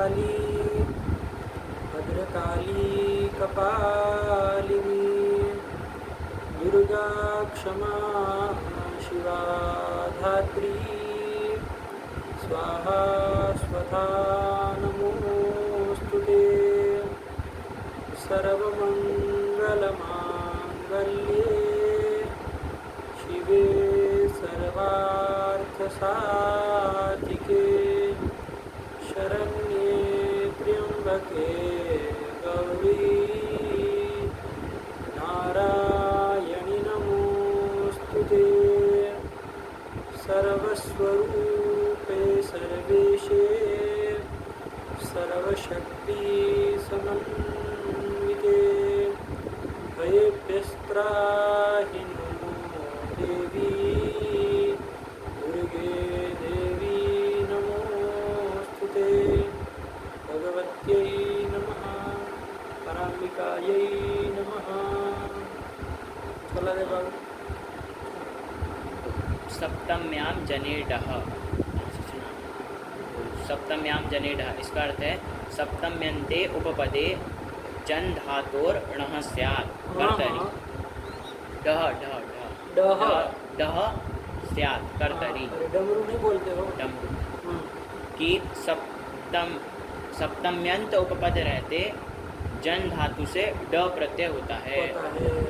काली भद्रकाली कपालिनी दुर्गा क्षमा शिवा धात्री स्वाहा स्वधा नमोस्तुते सर्वमंगलमांगल्ये शिवे सर्वार्थसाधिके शरण्ये त्र्यंबके गौरी नारायणि नमोस्तुते सर्वस्वरूपे सर्वेशे सर्वशक्ति समन्विते भयेभ्यस्त्राहि नमो देवी दुर्गे देवी नमोस्तुते भगवत्यै नमः पराम्बिकायै नमः। चला रे बाबू। सप्तम्याम जनेडः, सप्तम्याम जनेडः इसका अर्थ है सप्तम्यन्ते उपपदे जन धातोर णः स्यात् कर्तरि डह डह डह डह स्यात् कर्तरि। डमरू नहीं बोलते हो? डमरू कि सप्तम्यंत उपपद रहते जन धातु से ड प्रत्यय होता है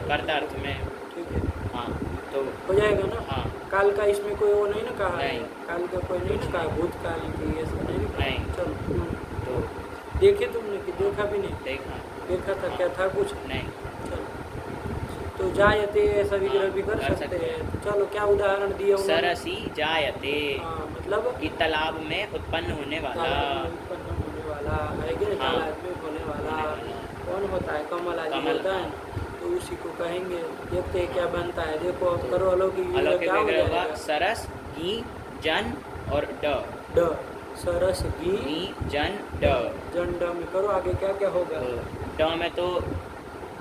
कर्तार्थ में। ठीक है, हाँ तो हो जाएगा ना। हाँ काल का इसमें कोई वो नहीं ना कहा है? नहीं। काल का कोई नहीं ना कहा, भूतकाल की ये सब नहीं ना कहा? नहीं। चलो तो देखे तुमने कि देखा भी नहीं? देखा था क्या था कुछ नहीं। चलो तो जायते ऐसा विग्रह भी कर सकते हैं। तो चलो क्या उदाहरण दिया उन्होंने? सरसी जायते मतलब कि तालाब में उत्पन्न होने वाला। उत्पन्न होने वाला है कि नहीं? तालाब में होने वाला कौन होता है? कमल आदि होता है, तो उसी को कहेंगे। देखते हैं क्या बनता है। देखो अब करो अलौकिक विग्रह क्या हो जाएगा? सरस गी जन और ड ड सरस गी जन ड जन ड में करो आगे क्या क्या होगा? ड में तो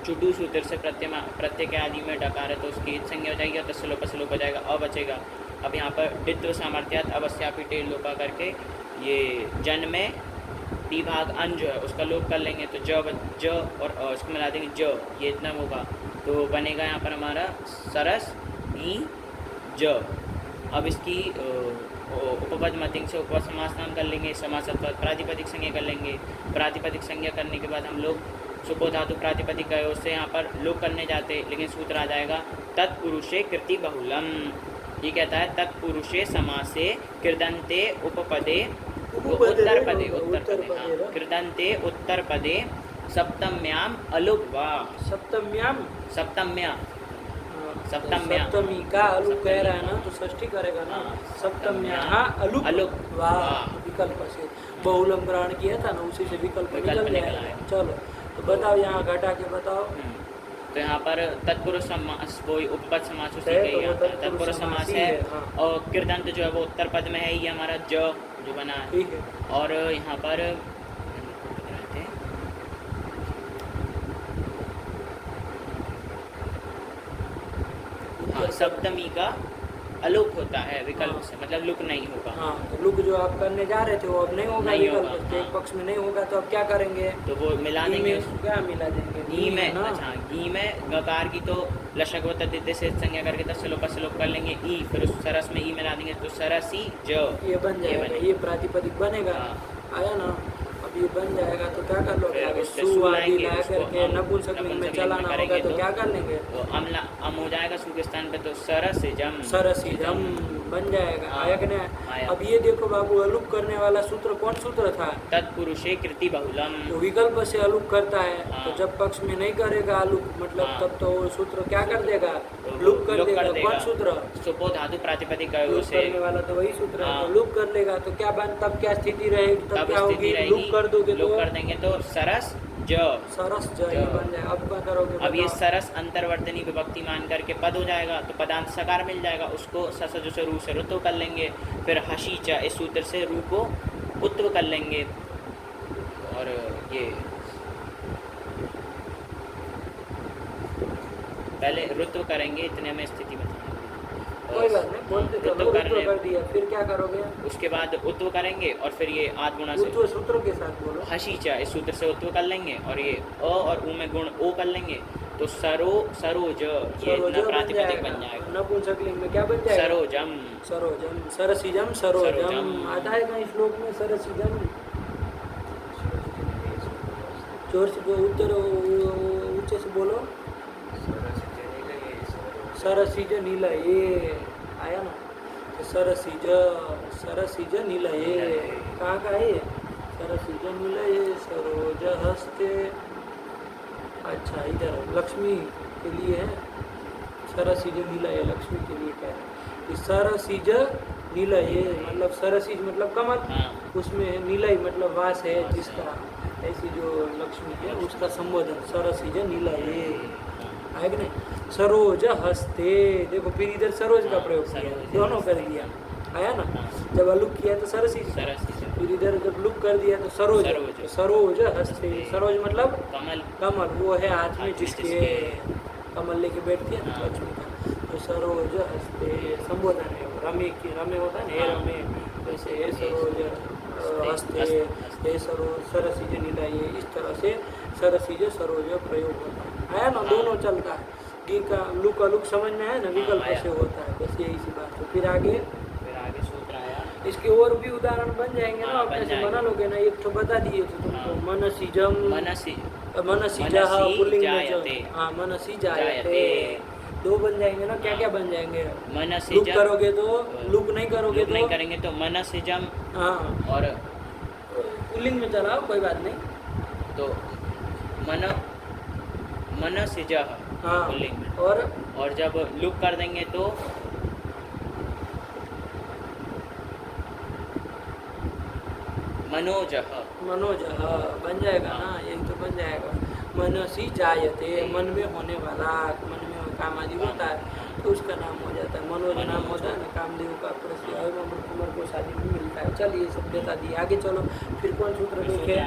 चुडू सूत्र से प्रत्यय के आदि में डकार है तो उसकी ईद संज्ञा हो जाएगी और तस्लोप स्लोप हो जाएगा, अ बचेगा। अब यहाँ पर डित्व सामर्थ्यात अवश्यापी टेल लोपा करके ये जन में टी भाग अन जो है उसका लोप कर लेंगे तो ज और इसको मिला देंगे ज, ये इतना होगा तो बनेगा यहाँ पर हमारा सरस ई ज। अब इसकी उपपद मतिंग से उपपद समास नाम कर लेंगे, समासत्व प्रातिपदिक संज्ञा कर लेंगे। प्रातिपदिक संज्ञा करने के बाद हम लोग सुपो धातु प्रातिपदिक गए उससे यहाँ पर लोप करने जाते, लेकिन सूत्र आ जाएगा तत्पुरुषे कृति बहुलम। ये कहता है तत्पुरुषे समासे कृदंते उपपदे उत्तर पदे कृदंते उत्तर पदे सप्तम्याम अलुक वा सप्तम्या सप्तमी का अलुक कह रहा है ना, तो षष्ठी करेगा ना। सप्तम्या अलुक वाह विकल्प से बहुलम ग्रहण किया था ना, उसी से विकल्प निकल गया। चलो तो बताओ यहाँ घटा के बताओ। तो यहाँ पर तत्पुरुष समास कोई उपपद समास उसी का ही आता है, तत्पुरुष समास है। और कृदंत जो है वो उत्तर पद में है, ये हमारा ज जो बना है। और यहाँ पर हाँ सप्तमी का अलुक होता है विकल्प से, मतलब लुक नहीं होगा। हाँ तो लुक जो आप करने जा रहे थे वो अब नहीं होगा, विकल्प से एक पक्ष में नहीं होगा तो अब क्या करेंगे? तो वो मिला देंगे। क्या मिला देंगे? घी में। अच्छा घी में गकार की तो लशक व तद्धित से संज्ञा करके तस्लोप स्लोप कर लेंगे ई, फिर उस सरस में ई मिला देंगे तो सरसी ज ये बन जाएगा, ये प्रातिपदिक बनेगा। आया ना, अब ये बन जाएगा तो क्या कर लोगे? सु आदि ला करके नपुंसकलिंग में चलाना होगा तो क्या कर लेंगे? तो अम हो जाएगा सु के स्थान पे तो सरसिजम बन जाएगा। आया कि नहीं? अब ये देखो बाबू, अलुक करने वाला सूत्र कौन सूत्र था? तत्पुरुषे कृति बहुलम। तो विकल्प से अलुक करता है, तो जब पक्ष में नहीं करेगा अलुक मतलब तब तो वो सूत्र क्या कर देगा? लुक कर देगा। कौन सूत्र? सुपो धातु प्रातिपदिक करने वाला तो वही सूत्र है, तो लुक कर लेगा तो क्या बन, तब क्या स्थिति रहेगी? तब क्या होगी? लुक कर दोगे तो कर देंगे तो सरस ज बन जाए। अब क्या करोगे? अब ये सरस अंतर्वर्तनी विभक्ति मान करके पद हो जाएगा तो पदांत सकार मिल जाएगा, उसको ससज से रू से रुत्व कर लेंगे, फिर हसी च इस सूत्र से रू को उत्व कर लेंगे। और ये पहले रुत्व करेंगे, इतने में स्थिति बताएंगे। कोई बात नहीं, बोलते चलो। उत्व उत्व करने- कर दिया, फिर क्या करोगे? उसके बाद उत्व करेंगे और फिर ये आद गुणा से उत्व सूत्रों के साथ बोलो। हसीचा इस सूत्र से उत्व कर लेंगे और ये अ और उ में गुण ओ कर लेंगे तो सरोज ये सरोज न प्रातिपदिक बन जाएगा। नपुंसकलिंग में क्या बन जाएगा? सरोजम सरोजम, सरसिजम, सरोजम। सरोजम। आता है कहीं श्लोक में सरसिजम? जोर से बोलो, ऊंचे से बोलो। सरसिज नीलये आया ना, तो सरसिज नीलये कहाँ का है ये? सरसिज नीलये सरोज हस्ते। अच्छा, इधर लक्ष्मी के लिए है। सरसिज नीलये लक्ष्मी के लिए क्या है? सरसिज नीलये मतलब सरसिज मतलब कमल, हाँ। उसमें नीलय मतलब वास है जिसका, ऐसी जो लक्ष्मी है उसका संबोधन सरसिज नीलये है कि नहीं? सरोज हस्ते, देखो फिर इधर सरोज का प्रयोग किया, दोनों कर दिया, आया ना? जब अलुक किया तो सरसिज, फिर इधर जब लुक कर दिया तो सरोज। सरोज। सरोज हस्ते, सरोज मतलब कमल कमल, वो है हाथ में हाथ में जिसके कमल लेके बैठती है ना हाँ। लक्ष्मी का, तो सरोज हस्ते संबोधन है। रमे की रमे होता है ना, हे हाँ। रमे, वैसे हे सरोज हस्ते, हे सरोज सरसिज नीलये, इस तरह से सरसिज सरोज प्रयोग होता है, आया ना? हाँ। दोनों चलता है। डी का लुक अलुक समझना है ना, विकल्प आया। से होता है, बस यही सी बात है। फिर आगे सूत्र आया। इसके और भी उदाहरण बन जाएंगे ना, हाँ, आप बन कैसे जाएंगे। बना लोगे ना? एक तो बता दिए थे तुमको, हाँ। मनसिजम, मनसी मनसिजः मनसि पुल्लिंग में जो, जायते। हाँ मनसि जायते, जायते। दो बन जाएंगे ना। क्या हाँ। क्या बन जाएंगे? मनसी लुक करोगे तो, लुक नहीं करोगे लुक तो, नहीं करेंगे तो मनसिजम हाँ और पुल्लिंग में चलाओ, कोई बात नहीं। तो मनसिजः हाँ, पुल्लिंग में, और जब लुक कर देंगे तो मनोजः मनोजः बन जाएगा ना, यही तो बन जाएगा। मनसि जायते, मन में होने वाला, मन में काम आदि होता है तो उसका नाम हो जाता है मनोज। नाम होता है ना कामदेव का, प्रसिद्ध अमर कुमार को शादी भी मिलता है। चलिए सब बता दिए, आगे चलो। फिर कौन सूत्र देखे?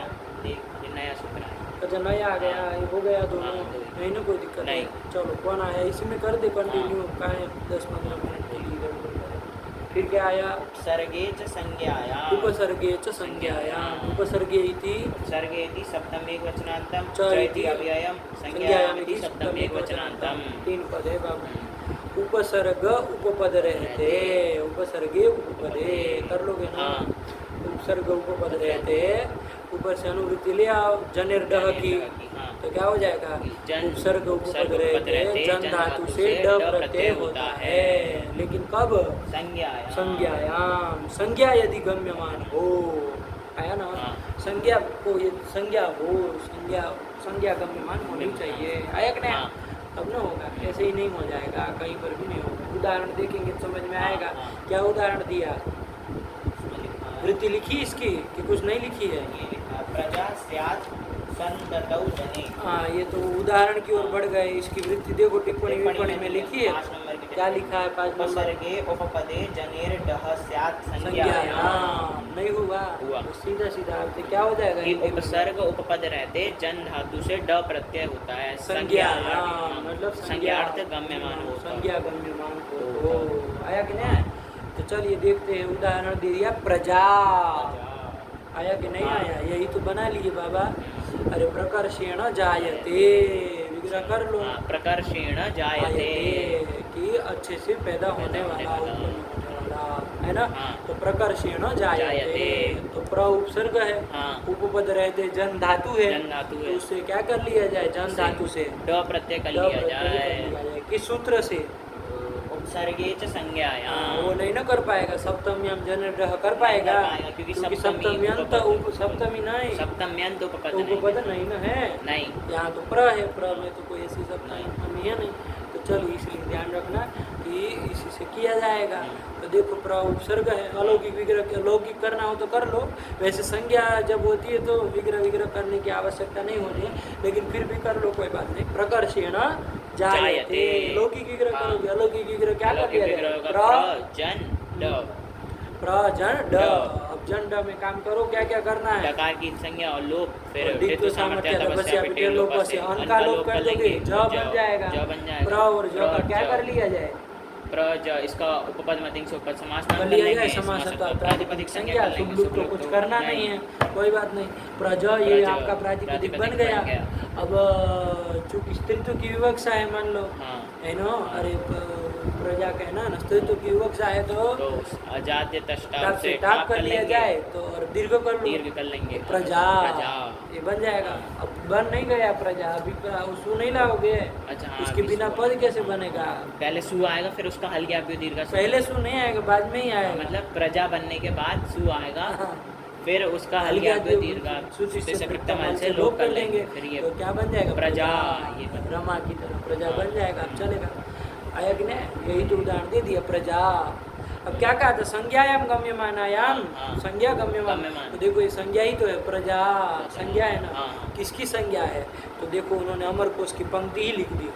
ये नया सूत्र है। अच्छा नया आ गया, ये हो गया दोनों, हाँ, दो। नहीं ना कोई दिक्कत नहीं। चलो कौन आया इसी में कर दे कंटिन्यू, कहाँ 10-15 मिनट के लिए गड़बड़ करे। फिर क्या आया? सर्गे च संज्ञायाम् उपसर्गे च संज्ञायाम, उपसर्गे इति सर्गे इति सप्तम एकवचनान्तं च च इति इति अव्ययम् संज्ञायाम् इति सप्तम एकवचनान्तं। 3 पद है बाबू। उपसर्ग उपपद रहते, उपसर्गे उपपदे कर लोगे ना? हाँ। उपसर्ग उपपद रहते, ऊपर से अनुवृत्ति ले आओ, जनेर डह की, हाँ। तो क्या हो जाएगा? जन उपसर्ग उपपद रहते, रहते, जन धातु से ड प्रत्यय होता है, लेकिन कब? संज्ञायाम् संज्ञायाम, संज्ञा यदि गम्यमान हो, आया ना? हाँ। संज्ञा को ये संज्ञा हो, संज्ञा गम्यमान होनी चाहिए, आया कि नहीं? हाँ। तब ना होगा, ऐसे ही नहीं हो जाएगा, कहीं पर भी नहीं होगा। उदाहरण देखेंगे तो समझ में हाँ, आएगा। हाँ। क्या उदाहरण दिया? वृत्ति लिखी इसकी कि कुछ नहीं लिखी है? प्रजा स्यात् संततौ जने। हाँ, ये तो उदाहरण की ओर बढ़ गए। इसकी वृत्ति देखो, टिप्पणी में लिखी है। 5 नंबर की क्या लिखा है 5 नंबर? उपसर्गे उपपदे जनेर डह स्यात् संज्ञायाम संज्ञायाम्। नहीं हुआ, हुआ। तो सीधा सीधा अर्थ क्या हो जाएगा? कि उपसर्ग उपपद रहते जन धातु से ड प्रत्यय होता है, संज्ञायाम मतलब संज्ञार्थ गम्यमान होता है। संज्ञा गम्यमान हो, आया कि नहीं? तो चलिए देखते हैं, उदाहरण दे दिया प्रजा, आया कि नहीं आया? यही तो बना लिए बाबा। अरे प्रकर्षेण जायते, विग्रह कर लो। हाँ, प्रकर्षेण जायते कि अच्छे से पैदा होने वाला, उत्पन्न होने वाला, है ना? हाँ। तो प्रकर्षेण जायते, तो प्र उपसर्ग है, हाँ। उपपद रहते जन धातु है, जन धातु है। तो उससे क्या कर लिया जाए? जन धातु से ड प्रत्यय कर ड लिया प्रत्यय कर जाए। लिया जाए। किस सूत्र से? उपसर्गे च संज्ञायाम्। वो नहीं ना कर पाएगा, सप्तम्यम जनरह कर पाएगा, नहीं कर पाएगा, क्योंकि सप्तम्यंत सप्तमी नहीं, सप्तम्यंत उपपद तो नहीं। उपपद नहीं ना है। नहीं। यहाँ तो प्र है, प्र में तो कोई ऐसी सप्तमी है नहीं। तो चलो इसलिए ध्यान रखना कि इसी से किया जाएगा। तो देखो प्र उपसर्ग है, अलौकिक विग्रह अलौकिक करना हो तो कर लो। वैसे संज्ञा जब होती है तो विग्रह करने की आवश्यकता नहीं होती है, लेकिन फिर भी कर लो, कोई बात नहीं। प्रकर्षेण जायते, लौकिक विग्रह करोगे, अलौकिक विग्रह क्या कर दिया जाए? प्रजन ड, प्रजन ड। अब जन ड में काम करो, क्या क्या करना है? डकार की संज्ञा और लोप, फिर और दिक्तो सामर्थ्य तपस्या पिटे लोप से अन का लोप कर दोगे, ज बन जाएगा। ज बन जाएगा। प्र और ज का क्या कर लिया जाए? प्रज इसका उपपद मतिंग से उपपद समास नाम कर कर लिया लेंगे, जाए समास समास प्रातिपदिक संज्ञा संज्ञा कर लेंगे, शुभ को कुछ करना नहीं है, कोई बात नहीं। प्रज ये प्रज, आपका प्रातिपदिक बन प्रातिपदिक गया। बन गया। अब चूंकि स्त्रीत्व की विवक्षा है मान लो, हाँ है ना, अरे प्रजा कहना ना, स्त्रीत्व की विवक्षा है तो तो अजाद्य तष्टा टाप से टाप कर लिया जाए तो और दीर्घ कर लो, दीर्घ कर लेंगे, प्रजा प्रजा। ये बन जाएगा। हाँ। अब बन नहीं गया प्रजा, अभी सु नहीं लाओगे, अच्छा हाँ, उसके अभी बिना सु- पद कैसे बनेगा? पहले सु आएगा फिर उसका हल क्या दीर्घ से पहले सु नहीं आएगा, बाद में ही हाँ, आएगा। मतलब प्रजा बनने के बाद सु आएगा, हाँ। फिर उसका हल हल्का क्या दीर्घ सूची से प्रत्यमल से लोप कर लेंगे, फिर ये तो क्या बन जाएगा? प्रजा, प्रजा, ये बन- रमा की तरह प्रजा हाँ। बन जाएगा। अब चलेगा। आयक ने यही तो उदाहरण दे दिया, प्रजा। अब क्या कहा था? संज्ञायाम गम्यमानायाम, हाँ। संज्ञा गम्यमान। गम्यमान। तो देखो ये संज्ञा ही तो है, प्रजा संज्ञा है ना। हाँ। किसकी संज्ञा है? तो देखो उन्होंने अमर कोश की पंक्ति ही लिख दी।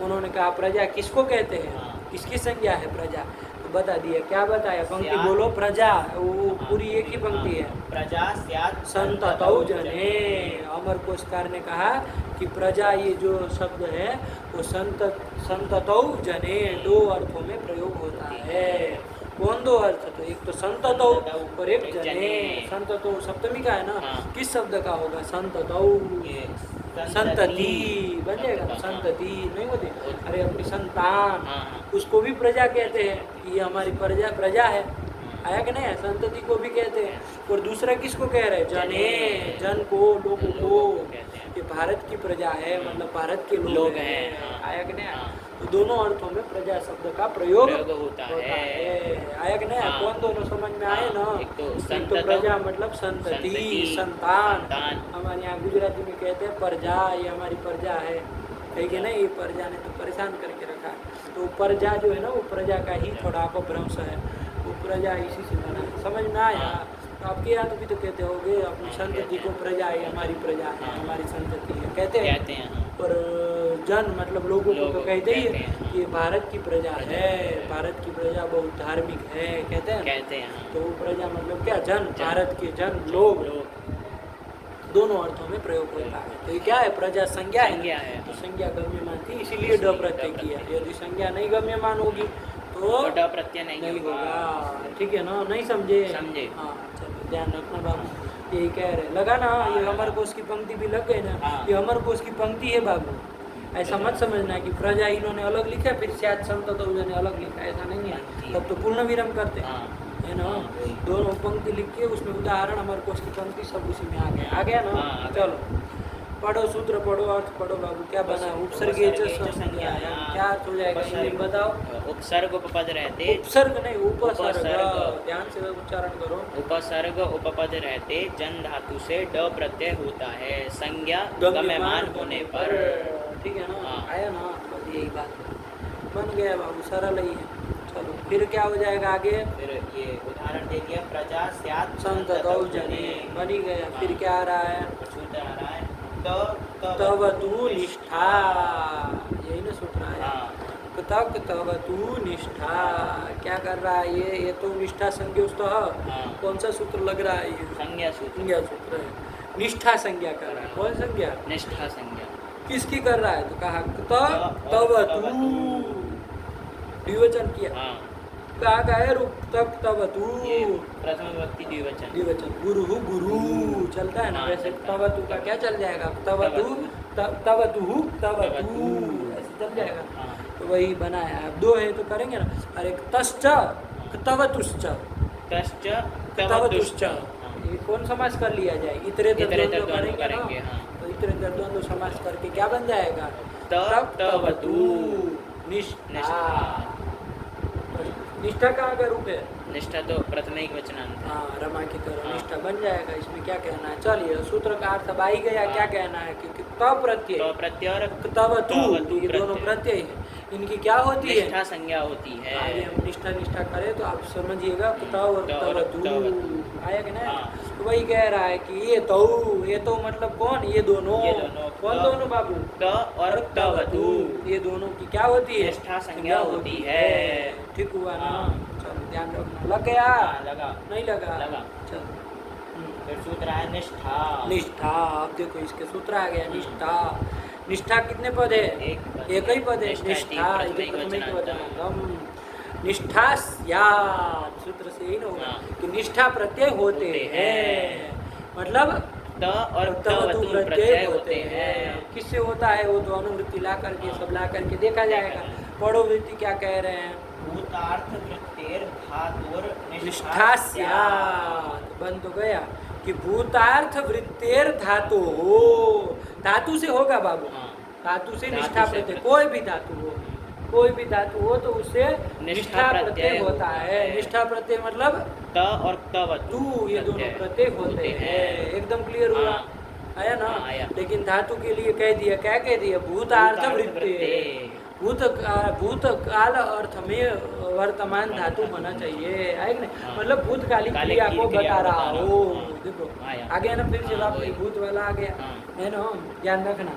उन्होंने कहा प्रजा किसको कहते हैं, हाँ। किसकी संज्ञा है प्रजा, तो बता दिया। क्या बताया? पंक्ति स्यात्। बोलो, प्रजा, वो हाँ, पूरी एक ही पंक्ति है। प्रजा स्यात् संततौ जने। अमर कोशकार ने कहा कि प्रजा ये जो शब्द है वो संततौ जने दो अर्थों में प्रयोग होता है। कौन दो अर्थ? तो एक तो संततौ और एक जने। संततौ सप्तमी का है ना, हाँ। किस शब्द का होगा? संततौ, ये संतति बन जाएगा। हाँ। संतति नहीं होती, अरे अपनी संतान, हाँ, हाँ। उसको भी प्रजा कहते हैं। ये हमारी प्रजा है, आया कि नहीं? संतति को भी कहते हैं। और दूसरा किसको कह रहे हैं? जने, जन को, लोगों को। कहते हैं। ये भारत की प्रजा है, मतलब भारत के लोग हैं, हाँ। आया कि नहीं? हाँ। तो दोनों अर्थों में प्रजा शब्द का प्रयोग होता है। आया कि नहीं? हाँ। कौन दोनों समझ में आए ना? एक तो एक तो संततौ, प्रजा मतलब संतति, संतान। संतान। हमारे यहाँ गुजराती में कहते हैं प्रजा, ये हमारी प्रजा है, ठीक है ना? ये प्रजा ने तो परेशान करके रखा है। तो प्रजा जो है ना, वो प्रजा का ही थोड़ा अपभ्रंश है। वो प्रजा इसी से बना है। समझ में आया? हाँ। तो आपके यहाँ तो भी तो कहते होगे अपनी संतति को प्रजा है, हमारी प्रजा है, हमारी संतति है, कहते हैं। हाँ। और जन मतलब लोगों को तो कहते ही कहते है हैं। कि भारत की प्रजा है, भारत की प्रजा बहुत धार्मिक है, कहते हैं। कहते हैं, हाँ। तो वो प्रजा मतलब क्या? जन, भारत के जन, लोग। दोनों अर्थों में प्रयोग होता है। तो ये क्या है? प्रजा संज्ञा है। तो संज्ञा गम्यमान थी, इसीलिए ड प्रत्यय किया। यदि संज्ञा नहीं गम्यमान होगी तो ड प्रत्यय नहीं होगा। ठीक है ना? नहीं समझे? हाँ, चलो ध्यान रखना बाबू। यही कह रहे लगा ना? ये अमर कोश की पंक्ति भी लग गई ना? हाँ। ये अमर कोश की पंक्ति है बाबू। ऐसा मत समझना कि प्रजा इन्होंने अलग लिखा फिर शायद संततौ ने अलग लिखा, ऐसा नहीं है। तब तो पूर्ण विराम करते हैं, है ना? दोनों पंक्ति लिख के उसमें उदाहरण अमर कोश की पंक्ति सब उसी में आ गया ना? हाँ। चलो पढ़ो, सूत्र पढ़ो, अर्थ पढ़ो बाबू। क्या बना? उपसर्गे च संज्ञा। क्या अर्थ हो जाएगा हिंदी में बताओ? उपसर्ग उपपद रहते, उपसर्ग नहीं उपसर्ग। उपसर्ग। ध्यान से उच्चारण करो। उपसर्ग उपपद रहते जन धातु से ड प्रत्यय होता है संज्ञा गम्यमान होने पर। ठीक है ना? हाँ। आया ना? बस यही बात बन गया बाबू, सरल ही है। चलो फिर क्या हो जाएगा आगे? फिर ये उदाहरण दे दिया, प्रजा स्यात् संततौ जने, बन ही गया। फिर क्या आ रहा है? सूत्र आ रहा है तव तु निष्ठा, यही ना सूत्र है। हाँ। तक तव तु निष्ठा। क्या कर रहा है ये तो निष्ठा संज्ञा। हाँ। कौन सा सूत्र लग रहा है? ये संज्ञा सूत्र, संज्ञा सूत्र है। निष्ठा संज्ञा कर रहा है। कौन संज्ञा? निष्ठा संज्ञा। किसकी कर रहा है? तो कहा तव तु, द्विवचन किया। हाँ। कहा का है? रुक तक तव तु, ये प्रथम विभक्ति द्विवचन। द्विवचन। गुरु गुरु चलता है ना? हाँ, वैसे चलता है। तव तु का क्या चल जाएगा? तव तु, तव तु, तव तु, ऐसे चल जाएगा। हाँ। तो वही बनाया। अब दो है तो करेंगे ना? अरे तश्च तव तुश्च, तश्च तव तुश्च, ये कौन समास कर लिया जाए? इतरेतर द्वंद्व करेंगे करेंगे, ना? हाँ। तो इतरेतर द्वंद्व समास करके क्या बन जाएगा? तब तव तु निष्ठा। निष्ठा। निष्ठा कहाँ का रूप है? निष्ठा तो प्रथमिक वचनांत है। हाँ, रमा की तरह हाँ। निष्ठा बन जाएगा। इसमें क्या कहना है? चलिए सूत्र का अर्थ अब आ ही गया। क्या कहना है? क्योंकि तव प्रत्यय, तो प्रत्यय और तव तु, तु ये दोनों प्रत्यय है। इनकी क्या होती है? निष्ठा संज्ञा होती है। आगे हम निष्ठा करें तो आप समझिएगा तव और तव तु। आया कि नहीं? हाँ। तो वही कह रहा है कि ये तो मतलब कौन? ये दोनों। कौन दोनों बाबू? त और तव तु, ये दोनों की क्या होती है? निष्ठा संज्ञा होती है। ठीक हुआ ना? हाँ। चलो ध्यान रखना। लग गया? हाँ, लगा। नहीं लगा? लगा। चलो फिर सूत्र है निष्ठा। निष्ठा। अब देखो इसके सूत्र आ गया। निष्ठा, निष्ठा कितने पद है? एक पद। एक ही पद है। निष्ठा निष्ठा प्रथमिक प्रथमिक वचनांतम। वचनांतम। निष्ठास्यात् सूत्र से ही ना होगा कि निष्ठा प्रत्यय होते हैं, मतलब त और तवतु तवतु प्रत्यय होते हैं। किससे होता है वो तो अनुवृत्ति ला करके सब ला करके देखा जाएगा। पढ़ो वृत्ति क्या कह रहे हैं, भूतार्थ वृत्तेर धातुर निष्ठास्यात् बन तो गया कि भूतार्थ वृत्तेर धातु हो, धातु से होगा बाबू, धातु से निष्ठा प्रत्यय, कोई भी धातु हो, कोई भी धातु हो तो उससे निष्ठा प्रत्यय होता है। निष्ठा प्रत्यय मतलब त और तवतु ये दोनों प्रत्यय होते हैं। एकदम क्लियर हुआ, आया ना? लेकिन धातु के लिए कह दिया, क्या कह दिया, भूतार्थ वृत्तेर, भूत काल अर्थ में वर्तमान धातु होना चाहिए, है कि नहीं? मतलब भूतकालिक क्रिया को बता रहा हो। देखो आ गया ना, फिर से वापस भूत वाला आ गया, है ना, ध्यान रखना।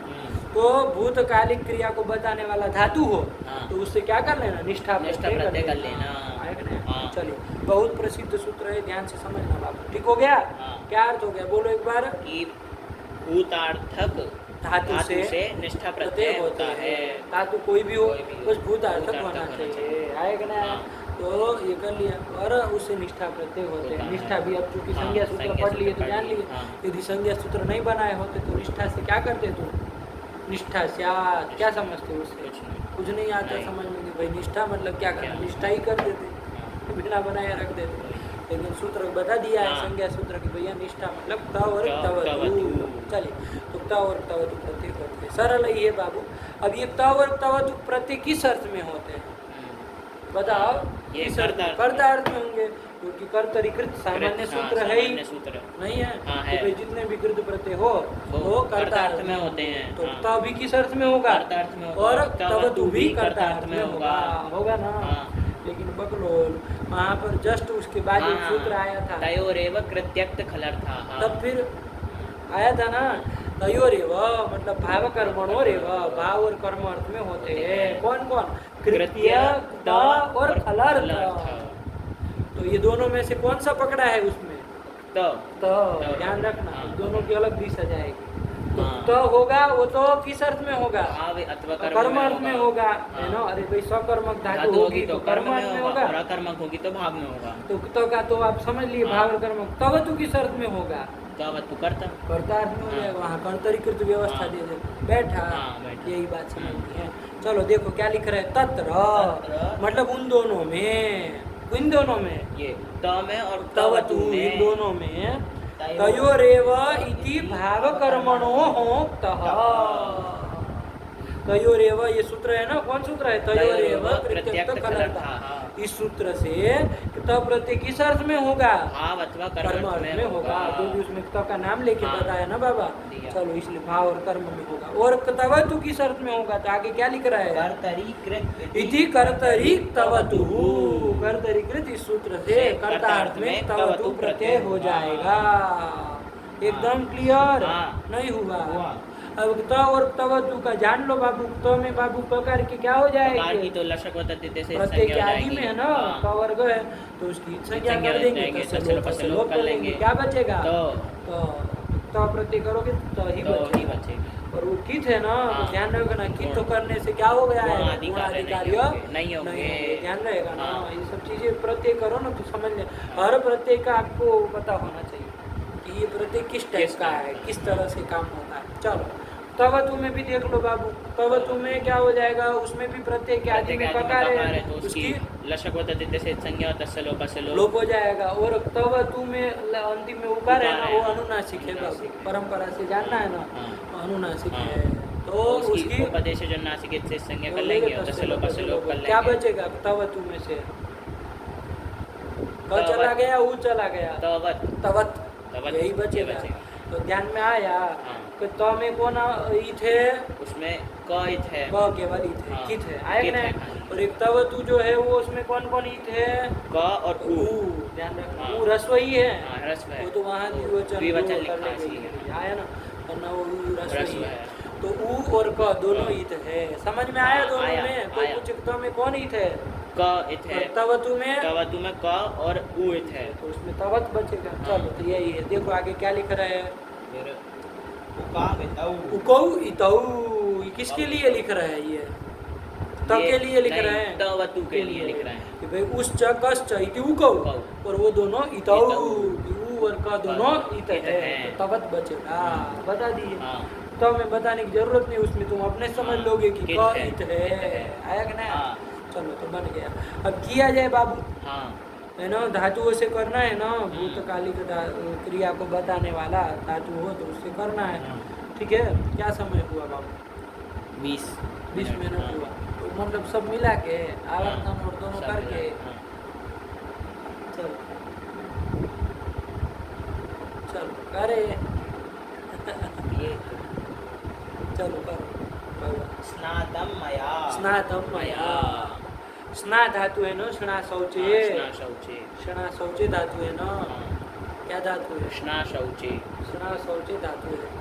तो भूतकालिक क्रिया को बताने वाला धातु हो तो उससे क्या कर लेना, निष्ठा प्रत्यय कर लेना, है कि नहीं? चलिए, बहुत प्रसिद्ध सूत्र है, ध्यान से समझना बाबू। ठीक हो गया? क्या अर्थ हो गया, बोलो एक बार। भूतार्थक धातु से निष्ठा प्रत्यय होता है। धातु कोई भी हो बस भूतार्थक होना चाहिए, है कि नहीं? तो ये कर लिया, और उससे निष्ठा प्रत्यय होते हैं। निष्ठा भी अब चूंकि संज्ञा सूत्र पढ़ लिए तो जान लिए, यदि संज्ञा सूत्र नहीं बनाए होते तो निष्ठा से क्या करते तुम, निष्ठा से क्या समझते हो उससे? कुछ नहीं आता समझ में कि भाई निष्ठा मतलब क्या करना, निष्ठा ही कर देते, बिना बनाए रख देते। लेकिन सूत्र बता दिया है संज्ञा सूत्र की भैया निष्ठा मतलब त और तवतु। चलिए, तो त और तवतु प्रत्यय होते हैं, सरल ही है बाबू। अब ये त और तवतु प्रत्यय किस अर्थ में होते हैं बताओ? ये कर्तार्थ में होंगे, क्योंकि कर्तरीकृत सामान्य सूत्र है ही नहीं है, तो भाई जितने भी कृत प्रत्यय हो वो कर्तार्थ में होते हैं। तो त भी किस अर्थ में होगा, और तवतु भी कर्तार्थ में होगा ना। लेकिन बकलोल वहाँ पर जस्ट उसके बाद एक सूत्र आया था, तयोरेव कृत्यक्त खलर्था, तब फिर आया था ना, तयोरेव मतलब भाव कर्मणोरेव, भाव और कर्म अर्थ में होते हैं। कौन कौन, कृत्य, त और खलर्थ। तो ये दोनों में से कौन सा पकड़ा है उसमें, तो ध्यान रखना, दोनों की अलग दिशा जाएगी। तो होगा वो तो किस अर्थ में होगा, कर्म अर्थ में होगा, है ना? अरे भाई सकर्मक धातु होगी तो कर्म अर्थ में होगा, अकर्मक होगी तो भाव में होगा। तो का तो आप समझ लिए भाव कर्मक। तवतु किस अर्थ में होगा, तवतु कर्ता अर्थ में हो जाएगा, वहाँ कर्तरीकृत व्यवस्था दे दे, बैठा, यही बात समझनी है। चलो देखो क्या लिख रहे हैं, तत्र मतलब उन दोनों में, इन दोनों में, ये त में और तवतु इन दोनों में, तयोरेव इति भाव कर्मणो होक्तः। तयोरेव ये सूत्र है ना, कौन सूत्र है, तयोरेव कृत्यक्त खलर्था। इस सूत्र से त प्रत्यय किस अर्थ में होगा, भाव अथवा कर्म अर्थ में होगा, क्योंकि उसमें त का नाम लेके बताया ना बाबा। चलो इसलिए भाव और कर्म में होगा। और तवतु किस अर्थ में होगा, तो आगे क्या लिख रहा है, कर्तरीकृत इति कर्तरीक तवतु। कर्तरीकृत इस सूत्र से कर्तार्थ में तवतु प्रत्यय हो जाएगा। एकदम क्लियर नहीं हुआ? अब त और तवतु का जान लो बाबू। त में बाबू प्रकार के क्या हो जाएगी, तो लशक प्रत्यय के आदि में है ना, क वर्ग है तो उसकी संज्ञा कर देंगे, तो लोप कर लेंगे, क्या बचेगा, तो प्रत्यय करोगे तो ही बचेगा। और वो कित है ना, तो ध्यान रखना, कित तो करने से क्या हो गया है, गुणाधिकार्य नहीं होंगे, ध्यान रहेगा ना। ये सब चीजें प्रत्यय करो ना तो समझ ले, हर प्रत्यय का आपको पता होना चाहिए कि ये प्रत्यय किस टाइप का है, किस तरह से काम होता है। चलो तवतु में भी देख लो बाबू, तवतु में क्या हो जाएगा, उसमें भी प्रत्यय के आदि में ककार है, तो उसकी लशक से संज्ञा तस्य लोप हो जाएगा। और तवतु में अंतिम में उकार है ना, वो अनुनासिक है बाबू, परंपरा से जानना है ना, अनुनासिक है, तो उसकी उपदेश जो नासिक से संज्ञा कर लेंगे, तस्य लोप कर लेंगे। क्या बचेगा तवतु में से, क चला गया, ऊ चला गया, तवत यही बचेगा। तो ध्यान में आया कि त में कौन ईथ है, उसमें क ईथ है, क केवल ईथ है, किथ है, आएगा ना। और एक तवतु जो है वो उसमें कौन कौन ईथ है, क और उ, ध्यान रखना, उ रस्व ही है, वो तो वहाँ द्विवचन लिखा आया ना, वरना वो रस्व है। तो उ और क दोनों ईथ है, समझ में आया दोनों में। तो कुछ त में कौन ईथ है, क ईथ है, तवतु में क और उ ईथ है, तो उसमें तवत बचेगा। चलो तो यही है, देखो आगे क्या लिख रहे हैं, उकौ इतौ, किसके लिए लिख रहा है ये, त के लिए लिख रहे हैं, त व तु के लिए लिख रहे हैं कि भाई उस च कस च इति उ कौ, और वो दोनों इतौ, उ और का दोनों इत है, तो तवत बचेगा। बता दिए, हाँ तो हमें बताने की जरूरत नहीं, उसमें तुम अपने समझ लोगे कि कित क है, इत है। आया कि नहीं? हाँ चलो तो बन गया। अब किया जाए बाबू, हाँ है ना, धातुओं से करना है ना, भूतकालिक क्रिया को बताने वाला धातु हो तो उससे करना है। ठीक है, क्या समय हुआ बाबू? 20 मिनट हाँ, हुआ, तो मतलब सब मिला के आवर्तन और दोनों सब करके, हाँ, चलो चलो करे ये चलो करो बाबा। स्नातम मया स्नातम मया, स्ना धातु है ना, स्ना शौचे, स्ना शौचे स्ना शौचे धातु है ना, क्या धातु है? स्ना शौचे स्ना शौचे धातु है,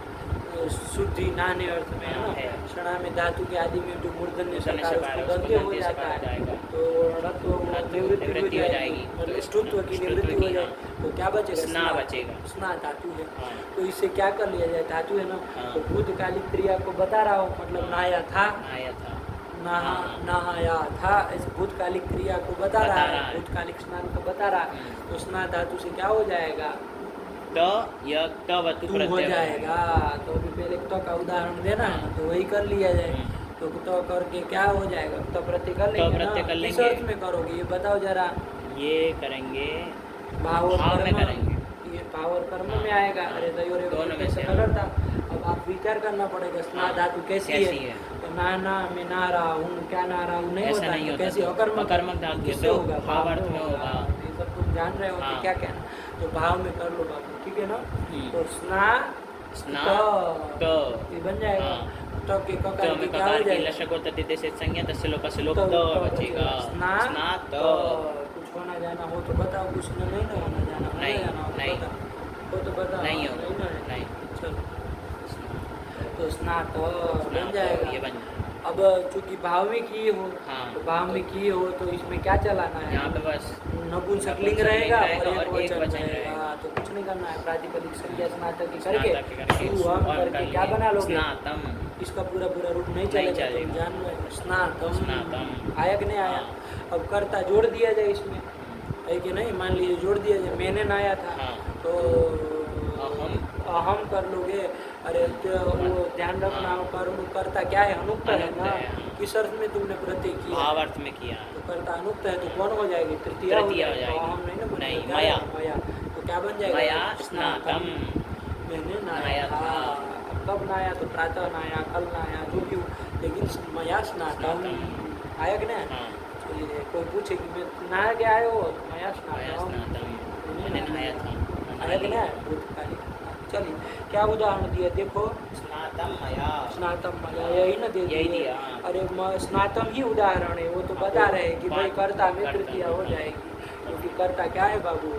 शुद्धि नाने अर्थ में है ना। क्षणा में धातु के आदि में जो मूर्धन्य से दंत्य हो जाता है, तो रत्व निवृत्ति हो जाएगी, मतलब ष्टुत्व की निवृत्ति हो जाएगी, तो क्या बचेगा? स्ना बचेगा। स्ना धातु है, हाँ। तो इससे क्या कर लिया जाए? धातु है ना, हाँ। तो भूतकालिक क्रिया को बता रहा हूँ, मतलब नहाया था, आया था नहाया था, इस भूतकालिक क्रिया को बता रहा है, भूतकालिक स्नान को बता रहा है, तो स्ना धातु से क्या हो जाएगा? त या तवतु तू हो जाएगा। तो अभी पहले तो का उदाहरण देना है ना, तो वही कर लिया जाए। तो करके क्या हो जाएगा? तो प्रत्यय कर लेंगे ना, किस अर्थ में करोगे ये बताओ जरा। ये करेंगे भाव और भाव में कर्म, करेंगे, ये भाव और कर्म में आएगा। अरे दोनों में से कलर था, अब आप विचार करना पड़ेगा स्ना धातु कैसी है। तो ना मैं ना रहा हूँ, क्या ना रहा हूँ नहीं ऐसा होता, नहीं होता, कैसी अकर्मक धातु किससे होगा? भाव अर्थ में होगा। ये सब तुम जान रहे हो कि हाँ। क्या कहना, तो भाव में कर लो बाबू, ठीक है ना। तो स्ना स्ना त, त ये बन जाएगा। हाँ। तो के तो ककार में की क्या ककार हो की जाएगा? लशक और तद्धित से संज्ञा तस्य लोप से लोप तो त बचेगा। स्ना त कुछ होना जाना हो तो बताओ, कुछ नहीं ना होना जाना, होना नहीं, जाना हो तो नहीं। बताओ, हो तो बताओ। नहीं होगा, नहीं। चलो, तो स्ना तो बन जाएगा। ये बन अब चूंकि भाव में किए हो, हाँ। तो भाव में किए हो तो इसमें क्या चलाना है? यहाँ पे बस नपुंसकलिंग रहेगा और एक वचन रहेगा, तो कुछ नहीं करना है। प्रातिपदिक संज्ञा स्नातक की करके सुहम करके क्या बना लोगे? स्नातम, इसका पूरा रूप नहीं चलेगा, तुम जान लो। स्नातम आया कि नहीं आया? अब कर्ता जोड़ दिया जाए इसमें, है कि नहीं? मान लीजिए जोड़ दिया जाए, मैंने नहाया था, हाँ। तो अहम कर लोगे। अरे तो वो ध्यान रखना, कर्म कर्ता क्या है? अनुक्त है ना। किस अर्थ में तुमने प्रत्यय किया? भाव अर्थ में किया। तो कर्ता अनुक्त है, तो कौन हो जाएगी? तृतीया हो जाएगी। अहम नहीं ना बनेगा, नहीं, क्या मया। है? मया। तो क्या बन जाएगा? मया स्नातम, मैंने नहाया नहाया था। था। अब कब नहाया? तो प्रातः नहाया, कल नहाया, जो भी हो, लेकिन मया स्नातम आया कि नहीं? हाँ। चलिए, कोई पूछे कि मैं नहा के आए हो? मया मया स्नातम, स्नातम, मैंने नहाया था। आया कि नहीं? भूतकालिक। चलिए, क्या उदाहरण दिया देखो? स्नातम मया, स्नातम मया, यही ना दे यही दिए। दिया। अरे स्नातम ही उदाहरण है, वो तो बता रहे हैं कि भाई कर्ता में तृतीया हो जाएगी, क्योंकि कर्ता क्या है बाबू?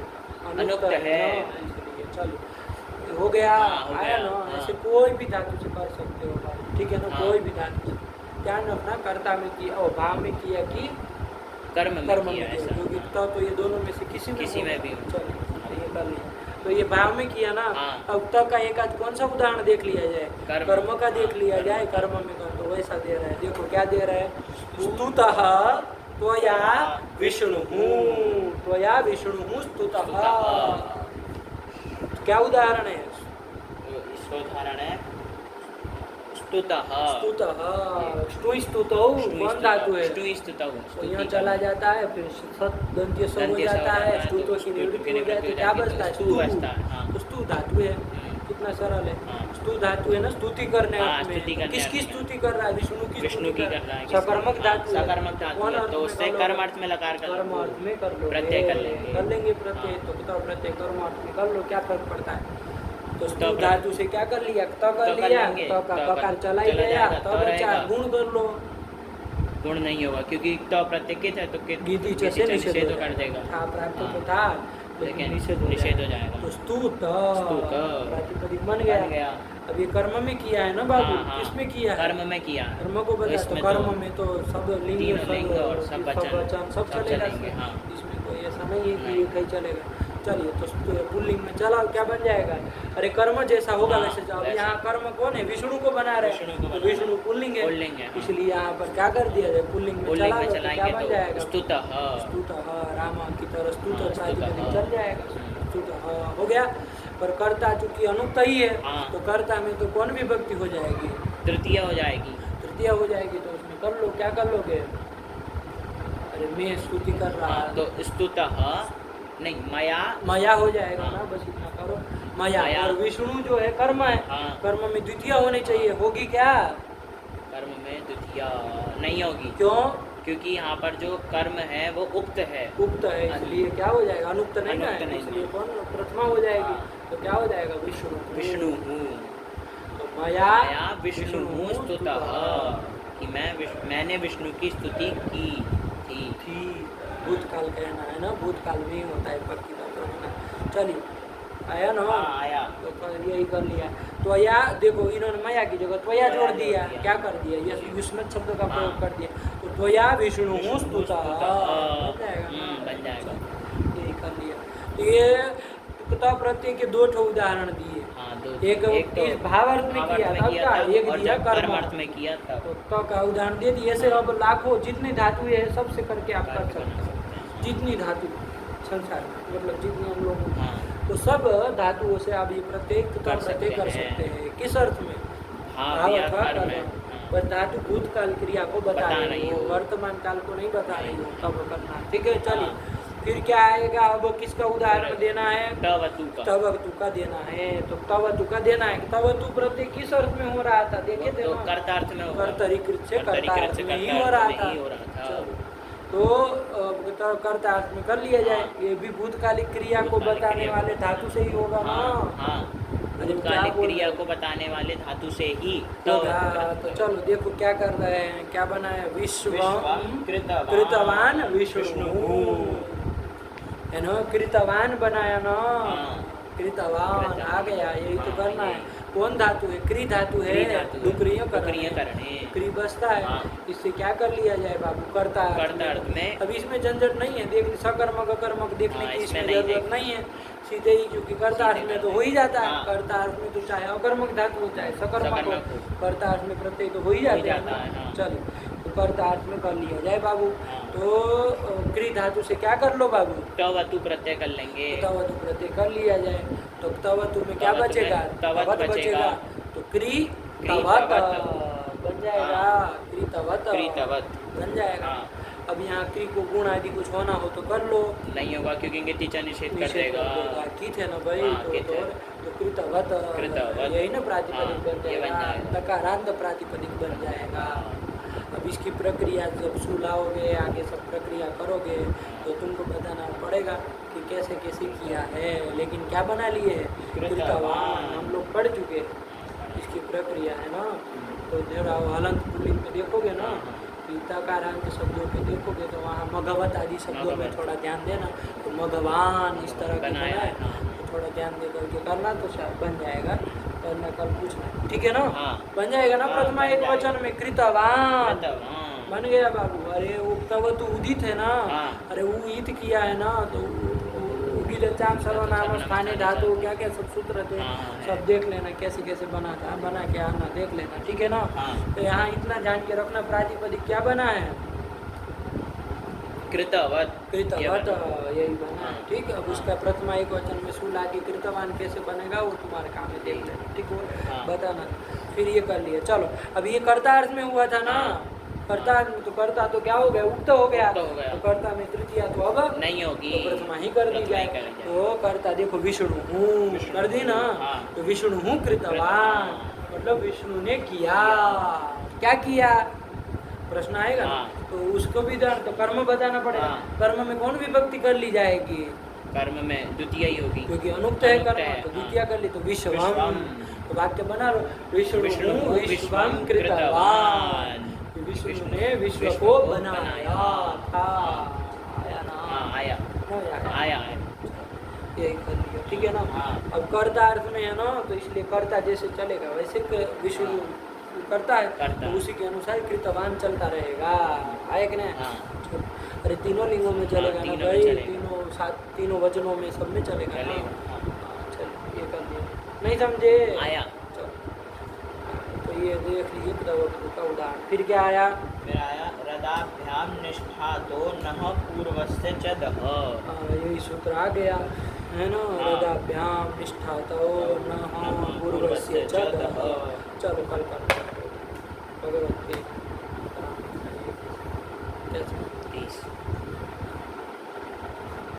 अनुक्त है। इसलिए चलो हो गया। हो आया गया, ना? हाँ। ऐसे कोई भी धातु से कर सकते हो बाबू, ठीक है ना? हाँ। कोई भी धातु से ध्यान रखना, कर्ता में किया और भाव में किया कि कर्म में कर्म में किया किया, ऐसा। क्योंकि तो ये दोनों में से किसी में किसी में होगा। भी हो। चलो ये कर लिया, तो ये भाव में किया ना। हाँ। अब तक का एक आध कौन सा उदाहरण देख लिया जाए? कर्म का देख लिया हाँ, जाए। कर्म में कर, तो वैसा दे रहा है, देखो क्या दे रहा है? स्तुतः त्वया विष्णुः, त्वया विष्णुः स्तुतः। क्या उदाहरण है? इसका उदाहरण है स्तुतः। स्तुतः, स्तु स्तुतौ कौन धातु है? स्तु स्तुतौ, तो यहाँ चला जाता है, फिर सत दंत्य सब हो जाता है, स्तुतो की निवृत्ति हो जाती है, क्या बचता है? स्तु बचता है। हाँ। तो स्तु धातु है, कितना सरल है। हाँ। स्तु धातु है ना, स्तुति करने हाँ, अर्थ में। स्तुति करने किसकी अर्थ में। स्तुति कर रहा है? विष्णु की विष्णु की स्तुति कर रहा है। सकर्मक धातु है। सकर्मक धातु कौन है, अर्थ तो में उससे कर लोगे? कर्म अर्थ में लकार कर कर्म अर्थ में कर लो, प्रत्यय कर लेंगे। कर लेंगे प्रत्यय। हाँ। तो बताओ प्रत्यय कर्म अर्थ में कर लो, क्या फर्क पड़ता है? तो स्तु तो धातु से क्या कर लिया? तो कर कर लिया, लेंगे, तो का तो ककार चला ही चला गया, जाएगा, तो तो बचा रहेगा। गुण कर लो। गुण नहीं होगा, क्योंकि तो प्रत्यय है, तो गीति से से निषेध तो कर देगा। था, प्राप्त हाँ। तो था, लेकिन निषेध निषेध हो जाएगा। तो स्तुत स्तुत प्रातिपदिक बन बन गया। गया। अब ये कर्म में किया है ना बाबू? हाँ, हाँ। किसमें किया है? कर्म में किया। कर्म को बता, तो इसमें कर्म तो में तो सब लिंग तीनों लिंग और सब वचन सब चलेगा चलेंगे। इसमें। हाँ। इसमें कोई ऐसा नहीं है कि नहीं। ये कहीं चलेगा। चलिए, तो पुल्लिंग में चलाओ, क्या बन जाएगा? अरे कर्म जैसा होगा हाँ, वैसे जाओ। वैसे। यहाँ कर्म कौन है? विष्णु को बना रहे विष्णु को तो बना विष्णु पुल्लिंग है, पुल्लिंग है, हाँ। इसलिए यहाँ पर क्या कर दिया जाए? पुल्लिंग में पुल्लिंग चला में लो तो क्या चलाएंगे बन तो जाएगा? स्तुतः। स्तुतः, राम की तरह स्तुतः हाँ, स्तुतः। प्रातिपदिक चल जाएगा, स्तुतः हो गया। पर कर्ता चूंकि अनुक्त ही है हाँ। तो कर्ता में तो कौन विभक्ति हो जाएगी? तृतीय हो जाएगी। तृतीय हो जाएगी, तो उसमें कर लो, क्या कर लोगे? अरे मैं स्तुति कर रहा हाँ, तो स्तुतः नहीं, मया मया हो जाएगा हाँ। ना, बस इतना करो, मया। मया। और विष्णु जो है कर्म है, हाँ। कर्म में द्वितीय होनी चाहिए, होगी क्या? कर्म में द्वितीय नहीं होगी, क्यों? क्योंकि यहाँ पर जो कर्म है वो उक्त है। उक्त है, इसलिए क्या हो जाएगा? अनुक्त नहीं ना अनुक्त है, नहीं। इसलिए कौन प्रथमा हो जाएगी। हाँ। तो क्या हो जाएगा? विष्णु। विष्णु हूँ, तो मया विष्णु हूँ स्तुतः, कि मैंने विष्णु की स्तुति की थी। भूतकाल कहना है ना, भूतकाल में ही होता है भक्ति का प्रश्न। चलिए, आया ना? हाँ, आया। तो यही कर लिया। त्वया, देखो इन्होंने मया की जगह त्वया जोड़ दिया, क्या कर दिया? यस युष्मत शब्द का प्रयोग कर दिया, तो त्वया विष्णु स्तुतः बन जाएगा ना? बन जाएगा। यही कर लिया। तो ये तुक्ता प्रत्यय के दो ठो उदाहरण दिए। हाँ, दो। एक तो इस भावार्थ में किया था, क्या? एक और दिया जब कर्म कर्मार्थ में किया था। तो का उदाहरण दे दिए। ऐसे अब लाखों जितनी धातु है सबसे करके आप कर सकते हैं। जितनी धातु संसार में, मतलब जितनी हम लोग, हाँ, तो सब धातुओं से आप ये प्रत्येक कर प्रत्यय कर सकते सकते हैं। हैं। किस अर्थ में? हाँ, भाव दिया अथवा कर्म है। कर्म। बस धातु भूतकाल क्रिया को बता बता रही रही हो, हो। वर्तमान काल को नहीं बता रही हो, तब करना। ठीक है, हाँ। चलिए फिर क्या आएगा? अब किसका उदाहरण देना है? तवतु का। तवतु का देना है। तो तवतु का देना है। तवतु प्रत्यय किस अर्थ में हो रहा था? देखिए तो कर्तार्थ में होगा। कर्तरीकृत से कर्तार्थ में ही हो रहा था। चलो, तो कर्तार्थ में कर लिया जाए। ये भी भूतकालिक क्रिया को बताने वाले धातु से ही होगा ना? हाँ, भूतकालिक क्रिया को बताने वाले धातु से ही होगा। तो चलो देखो क्या कर रहे हैं, क्या बना है? विश्वम कृतवान विष्णु है ना, कृतवान बनाया ना, कृतवान आ गया। यही तो करना है। कौन धातु है? क्री धातु है, डुक्रिय करणे, क्री बसता है। हाँ। इससे क्या कर लिया जाए बाबू? कर्ता कर्तार्थ में। अब इसमें झंझट नहीं है, देख सकर्मक अकर्मक देखने हाँ, की इसमें इसमें नहीं जरूरत नहीं है। सीधे ही, क्योंकि कर्तार्थ में तो हो ही जाता है। हाँ। कर्तार्थ में तो चाहे अकर्मक धातु हो चाहे सकर्मक हो, सकर्मक हो। कर्तार्थ में प्रत्यय तो हो ही हो ही जाता जाता है। है, हाँ। चलो, तो कर्तार्थ में कर लिया जाए बाबू। हाँ। तो क्री धातु से क्या कर लो बाबू? तवतु प्रत्यय कर लेंगे। तवतु प्रत्यय कर लिया जाए। तो तवतु में क्या तवतु में बचेगा? तवत बचेगा। तो क्री तवत बन जाएगा। क्री तवत बन जाएगा। हाँ। अब यहाँ क्री को गुण आदि कुछ होना हो तो कर लो, नहीं होगा क्योंकि टीचर निषेध कर निषेध देगा। कर देगा। की थे ना भाई? हाँ, की थे। तो कृतवत यही ना प्रातिपदिक हाँ, बन ये बन जाएगा। जाएगा। तकारांत प्रातिपदिक बन जाएगा। अब इसकी प्रक्रिया जब सुलाओगे, आगे सब प्रक्रिया करोगे तो तुमको बताना पड़ेगा कि कैसे कैसे किया है। लेकिन क्या बना लिए है? कृतवान। हम लोग पढ़ चुके हैं इसकी प्रक्रिया, है ना। तो जरा हलंत पुल्लिंग में देखोगे ना, तकारांत शब्दों पे देखोगे तो वहाँ मघवत आदि शब्दों में थोड़ा ध्यान देना। तो मघवान इस तरह के बनाया बनाए, है, हाँ। तो थोड़ा ध्यान दे करके करना तो शायद बन जाएगा। करना कल पूछना, ठीक है ना? हाँ। बन जाएगा ना? हाँ, प्रथमा बन एक जाएगा। वचन में कृतवान हाँ। बन गया बाबू। अरे वो तब तो उदित है ना। हाँ। अरे वो ईत किया है ना, तो उदित चाम सर्वनाम स्थानीय धातु क्या क्या सब सूत्र थे, हाँ, सब देख लेना कैसे कैसे बना था, बना क्या आना देख लेना, ठीक है ना। हाँ। तो यहाँ इतना जान के रखना, प्रातिपदिक क्या बना है? कृतवत। कृतवत यही बना है, हाँ। ठीक है। अब उसका प्रथमा एक वचन में सुला के कृतवान कैसे बनेगा वो तुम्हारे काम में देख लेना, ठीक है। हाँ। बताना, फिर ये कर लिया। चलो, अब ये कर्ता अर्थ में हुआ था ना। कर्ता में तो कर्ता तो क्या हो गया? उक्त हो गया। उक्त हो गया। तो कर्ता में तृतीया तो अब नहीं होगी, तो प्रथमा ही कर दी प्रथमा ही जाए। कर दी जाए। तो कर्ता देखो विष्णु हूँ कर दी ना। हाँ। तो विष्णु हूँ कृतवान, मतलब विष्णु ने किया। क्या किया? प्रश्न आएगा ना। हाँ। तो उसको भी तो कर्म बताना पड़ेगा। हाँ। कर्म में कौन विभक्ति कर ली जाएगी? कर्म में द्वितीय ही होगी, क्योंकि अनुक्त है अनुक्त कर्म, है, तो हाँ। द्वितीय कर ली तो विश्वम। विश्वम। तो वाक्य बना लो, विष्णु विश्वम कृतवान। विष्णु ने विश्व को बनाया था। आया ना? हाँ, आया आया। आया है। यही कर लिया, ठीक है ना। हाँ। अब कर्ता अर्थ में है ना, तो इसलिए कर्ता जैसे चलेगा वैसे विष्णु करता है, करता। तो उसी के अनुसार कृतवान चलता रहेगा। आए कि नहीं? हाँ। अरे तीनों लिंगों में चलेगा ना तीनों में भाई, चलेगा। तीनों वचनों में सब में चलेगा ना। चलेगा, हाँ। चलो ये कर लिया। नहीं नहीं समझे? आया। चलो, तो ये देख लीजिए प्रवर्तक का उदाहरण। फिर क्या आया? फिर आया रदाभ्याम निष्ठा तो नह पूर्वस्य च दह। यही सूत्र आ गया है ना, हाँ। रदाभ्याम निष्ठा तो नः पूर्वस्य च दः। चलो कल भगवती कैसे? 30